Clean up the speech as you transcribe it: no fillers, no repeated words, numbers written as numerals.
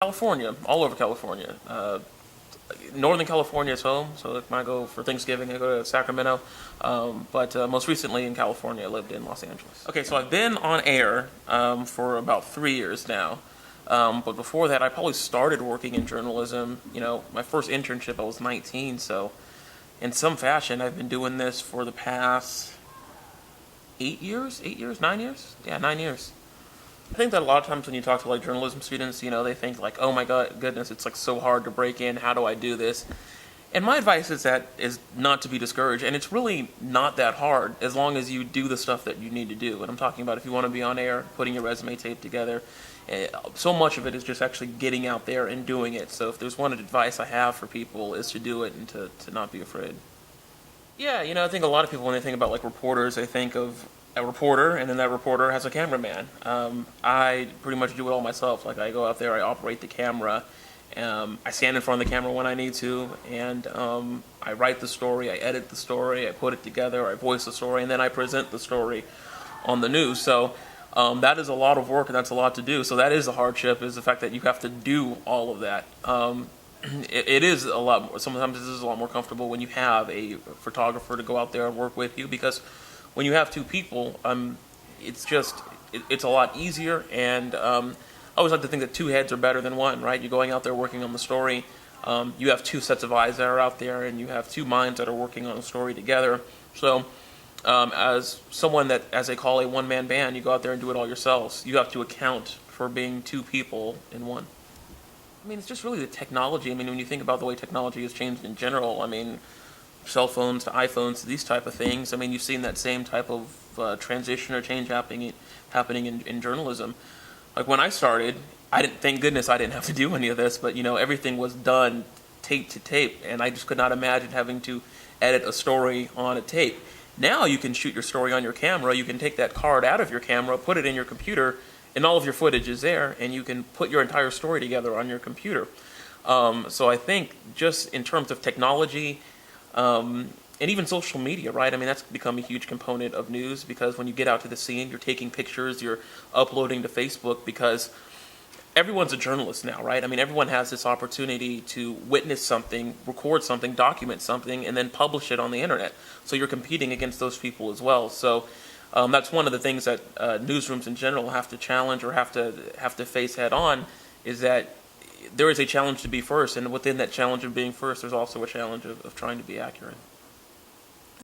California, all over California. Northern California is home, so when I go for Thanksgiving, I go to Sacramento. But most recently in California, I lived in Los Angeles. Okay, so I've been on air for about 3 years now. But before that, I probably started working in journalism. You know, my first internship, I was 19, so in some fashion, I've been doing this for the past 8 years, 8 years, 9 years? Yeah, 9 years. I think that a lot of times when you talk to like journalism students, they think like, oh my god, goodness, it's like so hard to break in. How do I do this? And my advice is not to be discouraged, and it's really not that hard as long as you do the stuff that you need to do. And I'm talking about if you want to be on air, putting your resume tape together. So much of it is just actually getting out there and doing it. So if there's one advice I have for people is to do it and to not be afraid. Yeah, I think a lot of people when they think about like reporters, they think of a reporter, and then that reporter has a cameraman. I pretty much do it all myself. Like I go out there, I operate the camera, I stand in front of the camera when I need to, and I write the story, I edit the story, I put it together, I voice the story, and then I present the story on the news. So that is a lot of work, and that's a lot to do. So that is a hardship, is the fact that you have to do all of that. It is a lot more, sometimes it is a lot more comfortable when you have a photographer to go out there and work with you, because when you have two people, it's a lot easier, and I always like to think that two heads are better than one, right? You're going out there working on the story, you have two sets of eyes that are out there, and you have two minds that are working on the story together. So as someone that, as they call a one-man band, you go out there and do it all yourselves. You have to account for being two people in one. I mean, it's just really the technology. I mean, when you think about the way technology has changed in general, I mean, cell phones to iPhones to these type of things. I mean, you've seen that same type of transition or change happening in journalism. Like when I started, thank goodness I didn't have to do any of this, but everything was done tape to tape, and I just could not imagine having to edit a story on a tape. Now you can shoot your story on your camera. You can take that card out of your camera, put it in your computer, and all of your footage is there, and you can put your entire story together on your computer. So I think just in terms of technology, and even social media, right? I mean, that's become a huge component of news, because when you get out to the scene, you're taking pictures, you're uploading to Facebook, because everyone's a journalist now, right? I mean, everyone has this opportunity to witness something, record something, document something, and then publish it on the internet. So you're competing against those people as well. So that's one of the things that newsrooms in general have to challenge, or have to face head on, is that there is a challenge to be first, and within that challenge of being first, there's also a challenge of trying to be accurate.